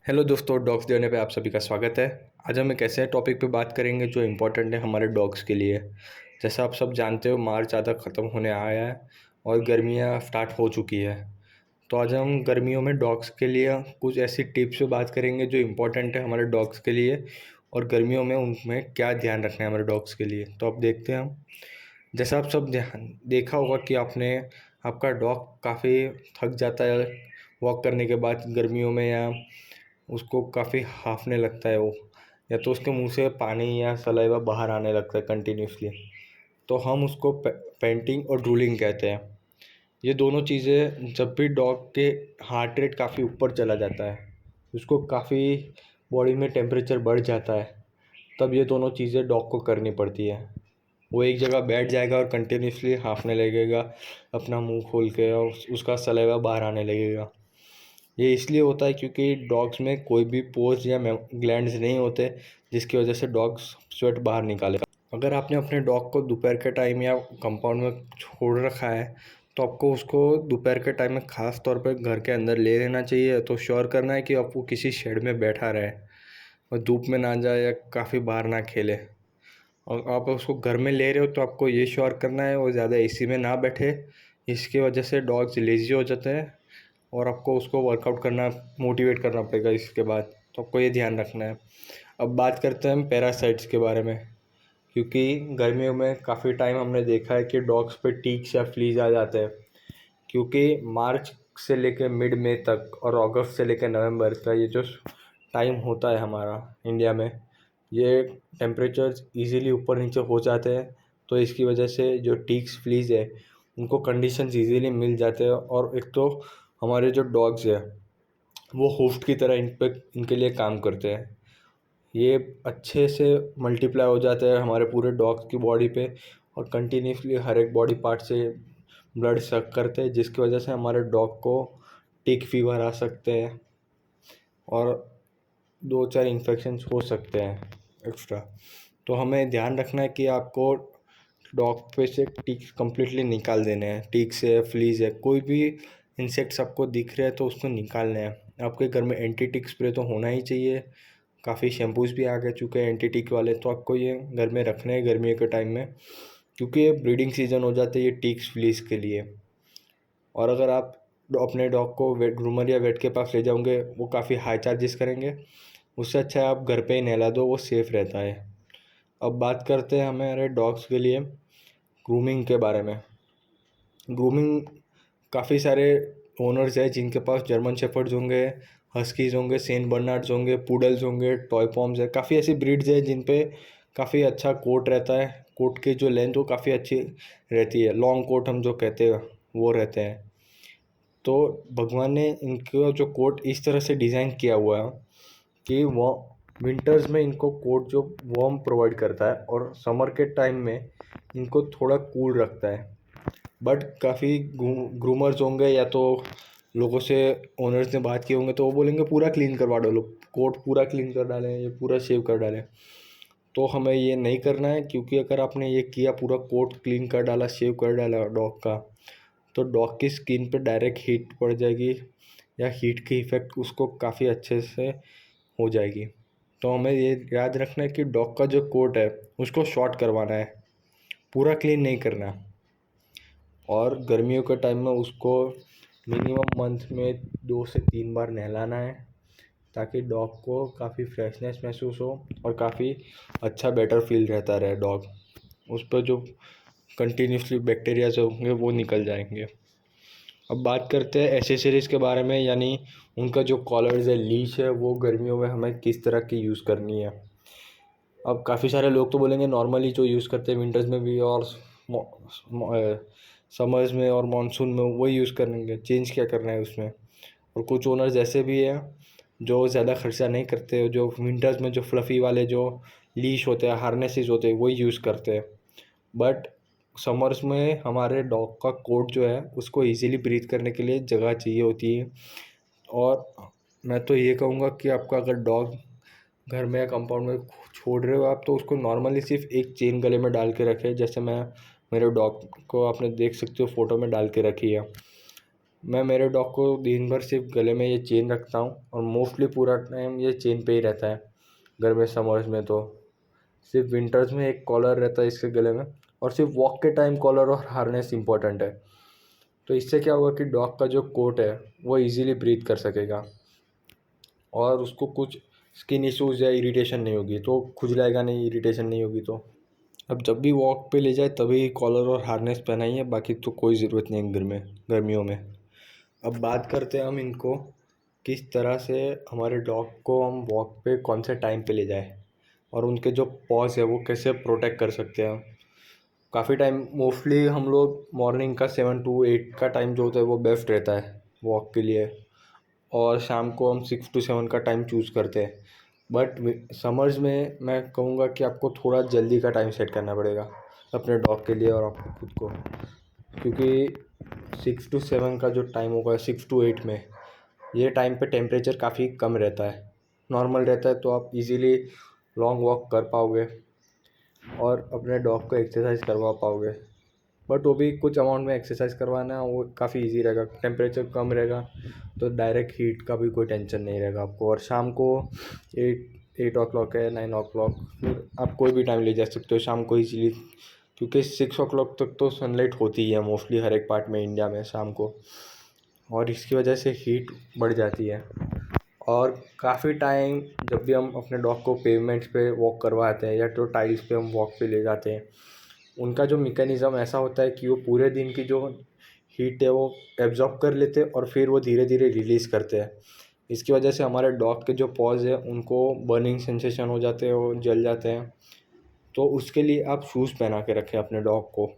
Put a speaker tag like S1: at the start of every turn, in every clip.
S1: Hello दोस्तों, dogs journey पे आप सभी का स्वागत है। आज हम एक ऐसे टॉपिक पे बात करेंगे जो इम्पोर्टेंट है हमारे डॉग्स के लिए। जैसा आप सब जानते हो, मार्च ज़्यादा ख़त्म होने आया है और गर्मियाँ स्टार्ट हो चुकी है। तो आज हम गर्मियों में डॉग्स के लिए कुछ ऐसी टिप्स पे बात करेंगे जो इम्पोर्टेंट है हमारे डॉग्स के लिए, और गर्मियों में उनमें क्या ध्यान रखना है हमारे डॉग्स के लिए। तो अब देखते हैं हम। जैसा आप सब ध्यान देखा होगा कि आपका डॉग काफ़ी थक जाता है वॉक करने के बाद गर्मियों में, या उसको काफ़ी हाँफने लगता है वो, या तो उसके मुंह से पानी या सलाइवा बाहर आने लगता है कंटिन्यूसली। तो हम उसको पेंटिंग और ड्रूलिंग कहते हैं। ये दोनों चीज़ें जब भी डॉग के हार्ट रेट काफ़ी ऊपर चला जाता है, उसको काफ़ी बॉडी में टेम्परेचर बढ़ जाता है, तब ये दोनों चीज़ें डॉग को करनी पड़ती है। वो एक जगह बैठ जाएगा और कंटिन्यूसली हाँफने लगेगा अपना मुंह खोल के, और उसका सलाइवा बाहर आने लगेगा। ये इसलिए होता है क्योंकि डॉग्स में कोई भी पोर्स या ग्लैंड्स नहीं होते जिसकी वजह से डॉग्स स्वेट बाहर निकाले। अगर आपने अपने डॉग को दोपहर के टाइम या कंपाउंड में छोड़ रखा है, तो आपको उसको दोपहर के टाइम में ख़ास तौर पर घर के अंदर ले लेना चाहिए। तो श्योर करना है कि आप वो किसी शेड में बैठा रहे और धूप में ना जाए या काफ़ी बाहर ना खेले। और आप उसको घर में ले रहे हो तो आपको ये श्योर करना है वो ज़्यादा एसी में ना बैठे। इसकी वजह से डॉग्स लेज़ी हो जाते हैं और आपको उसको वर्कआउट करना, मोटिवेट करना पड़ेगा इसके बाद। तो आपको ये ध्यान रखना है। अब बात करते हैं हम पैरासाइट्स के बारे में, क्योंकि गर्मियों में काफ़ी टाइम हमने देखा है कि डॉग्स पे टिक्स या फ्लीज आ जाते हैं। क्योंकि मार्च से लेकर मिड मई तक और अगस्त से लेकर नवंबर का ये जो टाइम होता है हमारा इंडिया में, ये टेम्परेचर इजीली ऊपर नीचे हो जाते हैं। तो इसकी वजह से जो टिक्स फ्लीज है उनको कंडीशंस इजीली मिल जाते हैं, और एक तो हमारे जो डॉग्स है वो होस्ट की तरह इनके लिए काम करते हैं। ये अच्छे से मल्टीप्लाई हो जाते हैं हमारे पूरे डॉग्स की बॉडी पे, और कंटिन्यूसली हर एक बॉडी पार्ट से ब्लड सक करते हैं, जिसकी वजह से हमारे डॉग को टिक फीवर आ सकते हैं और दो चार इन्फेक्शंस हो सकते हैं एक्स्ट्रा। तो हमें ध्यान रखना है कि आपको डॉग पे से टिक्स कम्प्लीटली निकाल देने हैं। टिक्स है, फ्लीज है, कोई भी इंसेक्ट्स आपको दिख रहे हैं तो उसको निकालना है। आपके घर में एंटी टिक स्प्रे तो होना ही चाहिए। काफ़ी शैम्पूज़ भी आ गए चुके हैं एंटी टिक वाले, तो आपको ये घर में रखने हैं गर्मियों के टाइम में, क्योंकि ये ब्रीडिंग सीजन हो जाता है ये टिक्स फ्लीज के लिए। और अगर आप अपने डॉग को वेट ग्रूमर या वेट के पास ले जाओगे, वो काफ़ी हाई चार्जेस करेंगे। उससे अच्छा है आप घर पे ही नहला दो, वो सेफ़ रहता है। अब बात करते हैं हमारे डॉग्स के लिए ग्रूमिंग के बारे में। ग्रूमिंग काफ़ी सारे ओनर्स हैं जिनके पास जर्मन शेफर्ड्स होंगे, हस्कीज़ होंगे, सेंट बर्नार्ड्स होंगे, पूडल्स होंगे, टॉय पॉम्स है। काफ़ी ऐसी ब्रीड्स है जिन पे काफ़ी अच्छा कोट रहता है। कोट की जो लेंथ वो काफ़ी अच्छी रहती है, लॉन्ग कोट हम जो कहते हैं वो रहते हैं। तो भगवान ने इनका जो कोट इस तरह से डिज़ाइन किया हुआ है कि वो विंटर्स में इनको कोट जो वार्म प्रोवाइड करता है, और समर के टाइम में इनको थोड़ा कूल रखता है। बट काफ़ी ग्रूमर्स होंगे या तो लोगों से, ओनर्स ने बात किए होंगे तो वो बोलेंगे पूरा क्लीन करवा डालो, कोट पूरा क्लीन कर डालें या पूरा शेव कर डालें। तो हमें ये नहीं करना है, क्योंकि अगर आपने ये किया, पूरा कोट क्लीन कर डाला, शेव कर डाला डॉग का, तो डॉग की स्किन पे डायरेक्ट हीट पड़ जाएगी, या हीट की इफ़ेक्ट उसको काफ़ी अच्छे से हो जाएगी। तो हमें ये याद रखना है कि डॉग का जो कोट है उसको शॉर्ट करवाना है, पूरा क्लीन नहीं करना। और गर्मियों के टाइम में उसको मिनिमम मंथ में 2 से 3 बार नहलाना है, ताकि डॉग को काफ़ी फ्रेशनेस महसूस हो और काफ़ी अच्छा बेटर फील रहता रहे डॉग। उस पर जो कंटिन्यूसली बैक्टीरियाज होंगे वो निकल जाएंगे। अब बात करते हैं एसेसरीज़ के बारे में, यानी उनका जो कॉलर्स है, लीश है, वो गर्मियों में हमें किस तरह की यूज़ करनी है। अब काफ़ी सारे लोग तो बोलेंगे नॉर्मली जो यूज़ करते हैं विंटर्स में भी, और समर्स में और मानसून में वही यूज़ करेंगे, चेंज क्या करना है उसमें। और कुछ ओनर्स ऐसे भी हैं जो ज़्यादा खर्चा नहीं करते, जो विंटर्स में जो फ्लफ़ी वाले जो लीश होते हैं, हार्नेसेस होते हैं, वही यूज़ करते हैं। बट समर्स में हमारे डॉग का कोट जो है उसको इजीली ब्रीथ करने के लिए जगह चाहिए होती है। और मैं तो ये कहूँगा कि आपका अगर डॉग घर में या कंपाउंड में छोड़ रहे हो आप, तो उसको नॉर्मली सिर्फ एक चेन गले में डाल के रखें, जैसे मैं मेरे डॉग को आपने देख सकते हो फ़ोटो में डाल के रखी है। मैं मेरे डॉग को दिन भर सिर्फ गले में ये चेन रखता हूँ और मोस्टली पूरा टाइम ये चेन पे ही रहता है। गर्मी समर्स में तो सिर्फ विंटर्स में एक कॉलर रहता है इसके गले में, और सिर्फ वॉक के टाइम कॉलर और हार्नेस इंपॉर्टेंट है। तो इससे क्या होगा कि डॉग का जो कोट है वो इजीली ब्रीथ कर सकेगा और उसको कुछ स्किन इश्यूज या इरिटेशन नहीं होगी, तो खुजलाएगा नहीं, इरिटेशन नहीं होगी। तो अब जब भी वॉक पे ले जाए तभी कॉलर और हार्नेस पहनाइए, बाकी तो कोई ज़रूरत नहीं है गर्मियों में। अब बात करते हैं हम इनको किस तरह से हमारे डॉग को हम वॉक पे कौन से टाइम पे ले जाए और उनके जो पॉज है वो कैसे प्रोटेक्ट कर सकते हैं। काफ़ी टाइम मोस्टली हम लोग मॉर्निंग का 7 to 8 का टाइम जो होता है वो बेस्ट रहता है वॉक के लिए, और शाम को हम 6 to 7 का टाइम चूज़ करते हैं। बट समर्स में मैं कहूँगा कि आपको थोड़ा जल्दी का टाइम सेट करना पड़ेगा अपने डॉग के लिए और आपको खुद को, क्योंकि 6 to 7 का जो टाइम होगा 6 to 8 में ये टाइम पे टेम्परेचर काफ़ी कम रहता है, नॉर्मल रहता है, तो आप इजीली लॉन्ग वॉक कर पाओगे और अपने डॉग को एक्सरसाइज करवा पाओगे। बट वो भी कुछ अमाउंट में एक्सरसाइज करवाना, वो काफ़ी इजी रहेगा, टेम्परेचर कम रहेगा तो डायरेक्ट हीट का भी कोई टेंशन नहीं रहेगा आपको। और शाम को 8 o'clock है, 9 o'clock, फिर आप कोई भी टाइम ले जा सकते हो शाम को इजीली, क्योंकि 6 o'clock तक तो सनलाइट होती ही है मोस्टली हर एक पार्ट में इंडिया में शाम को, और इसकी वजह से हीट बढ़ जाती है। और काफ़ी टाइम जब भी हम अपने डॉग को पेवमेंट्स पे वॉक करवाते हैं या तो टाइल्स पे हम वॉक पे ले जाते हैं, उनका जो मैकेनिज़्म ऐसा होता है कि वो पूरे दिन की जो हीट है वो एब्जॉर्ब कर लेते हैं और फिर वो धीरे धीरे रिलीज़ करते हैं। इसकी वजह से हमारे डॉग के जो पॉज है उनको बर्निंग सेंसेशन हो जाते हैं, वो जल जाते हैं। तो उसके लिए आप शूज़ पहना के रखें अपने डॉग को।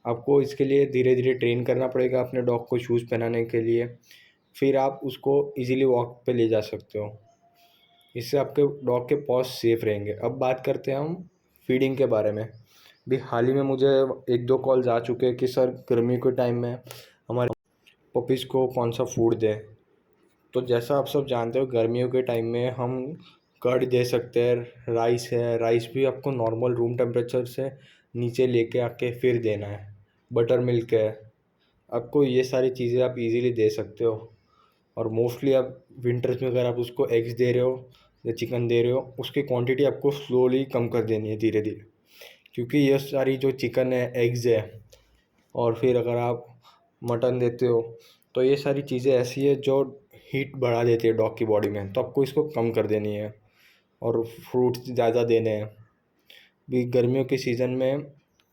S1: आपको इसके लिए धीरे धीरे ट्रेन करना पड़ेगा अपने डॉग को शूज़ पहनाने के लिए, फिर आप उसको इजीली वॉक पे ले जा सकते हो। इससे आपके डॉग के पॉज सेफ रहेंगे। अब बात करते हैं हम फीडिंग के बारे में। भी हाल ही में मुझे 1-2 कॉल्स आ चुके हैं कि सर गर्मी के टाइम में हमारे पपीज़ को कौन सा फूड दें। तो जैसा आप सब जानते हो गर्मियों के टाइम में हम कर्ड दे सकते हैं, राइस है, राइस भी आपको नॉर्मल रूम टेम्परेचर से नीचे लेके आके फिर देना है। बटर मिल्क है, आपको ये सारी चीज़ें आप इजीली दे सकते हो। और मोस्टली आप विंटर्स में अगर आप उसको एग्स दे रहे हो या चिकन दे रहे हो, उसकी क्वांटिटी आपको स्लोली कम कर देनी है धीरे धीरे, क्योंकि ये सारी जो चिकन है, एग्स है, और फिर अगर आप मटन देते हो तो ये सारी चीज़ें ऐसी है जो हीट बढ़ा देती है डॉग की बॉडी में, तो आपको इसको कम कर देनी है। और फ्रूट्स ज़्यादा देने हैं। भी गर्मियों के सीज़न में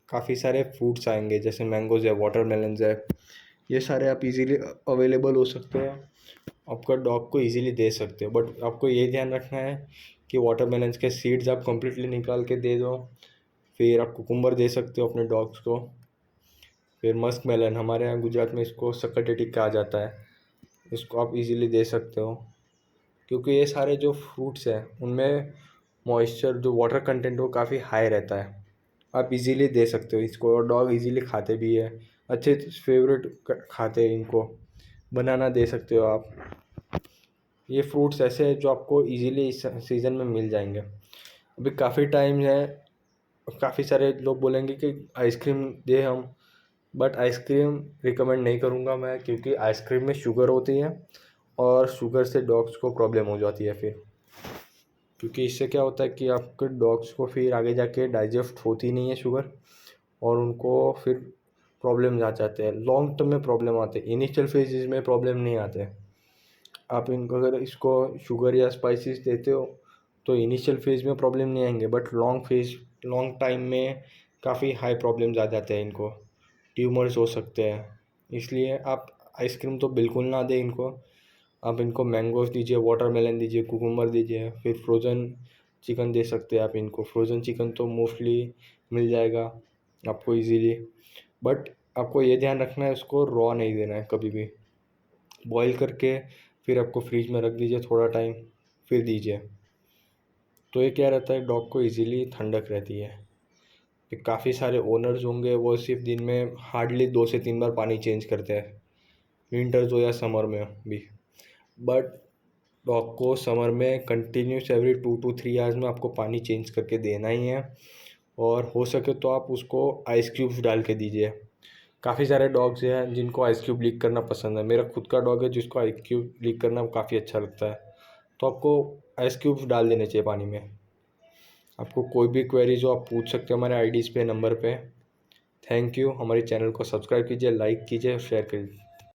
S1: काफ़ी सारे फ्रूट्स आएंगे, जैसे मैंगोज़ है, वाटरमेलन्स है, ये सारे आप इजीली अवेलेबल हो सकते हैं, आपका डॉग को इजीली दे सकते हो। बट आपको ये ध्यान रखना है कि वाटरमेलन्स के सीड्स आप कम्प्लीटली निकाल के दे दो। फिर आप कुकुम्बर दे सकते हो अपने डॉग्स को। फिर मस्क मेलन, हमारे यहाँ गुजरात में इसको सकटेटिक कहा जाता है, इसको आप इजीली दे सकते हो, क्योंकि ये सारे जो फ्रूट्स हैं उनमें मॉइस्चर जो वाटर कंटेंट वो काफ़ी हाई रहता है। आप इजीली दे सकते हो इसको, और डॉग इजीली खाते भी है, अच्छे फेवरेट खाते हैं इनको। बनाना दे सकते हो आप। ये फ्रूट्स ऐसे हैं जो आपको इजीली इस सीज़न में मिल जाएंगे। अभी काफ़ी टाइम है, काफ़ी सारे लोग बोलेंगे कि आइसक्रीम दे हम, बट आइसक्रीम रिकमेंड नहीं करूँगा मैं, क्योंकि आइसक्रीम में शुगर होती है और शुगर से डॉग्स को प्रॉब्लम हो जाती है फिर, क्योंकि इससे क्या होता है कि आपके डॉग्स को फिर आगे जाके डाइजेस्ट होती नहीं है शुगर, और उनको फिर प्रॉब्लम आ जाते हैं, लॉन्ग टर्म में प्रॉब्लम आते हैं, इनिशियल फेजेस में प्रॉब्लम नहीं आते। आप इनको अगर इसको शुगर या स्पाइसेस देते हो तो इनिशियल फेज़ में प्रॉब्लम नहीं आएंगे, बट लॉन्ग टाइम में काफ़ी हाई प्रॉब्लम्स आ जाते हैं इनको, ट्यूमर्स हो सकते हैं। इसलिए आप आइसक्रीम तो बिल्कुल ना दें इनको। आप इनको मैंगोस दीजिए, वाटरमेलन दीजिए, कुकुम्बर दीजिए, फिर फ्रोज़न चिकन दे सकते हैं आप इनको। फ्रोज़न चिकन तो मोस्टली मिल जाएगा आपको इजीली, बट आपको ये ध्यान रखना है उसको रॉ नहीं देना है कभी भी, बॉईल करके फिर आपको फ्रिज में रख दीजिए थोड़ा टाइम, फिर दीजिए। तो ये क्या रहता है, डॉग को इजीली ठंडक रहती है। फिर काफ़ी सारे ओनर्स होंगे वो सिर्फ दिन में हार्डली 2 से 3 बार पानी चेंज करते हैं, विंटर्स हो या समर में भी। बट डॉग को समर में कंटिन्यूस एवरी 2 to 3 आवर्स में आपको पानी चेंज करके देना ही है, और हो सके तो आप उसको आइस क्यूब्स डाल के दीजिए, काफ़ी सारे डॉग्स हैं जिनको आइस क्यूब लीक करना पसंद है। मेरा खुद का डॉग है जिसको आइस क्यूब लीक करना काफ़ी अच्छा लगता है। तो आपको आइस क्यूब डाल देने चाहिए पानी में। आपको कोई भी क्वेरीज हो आप पूछ सकते हो हमारे आईडीज़ पे, नंबर पे। Thank you. हमारे चैनल को सब्सक्राइब कीजिए, लाइक कीजिए और शेयर कीजिए।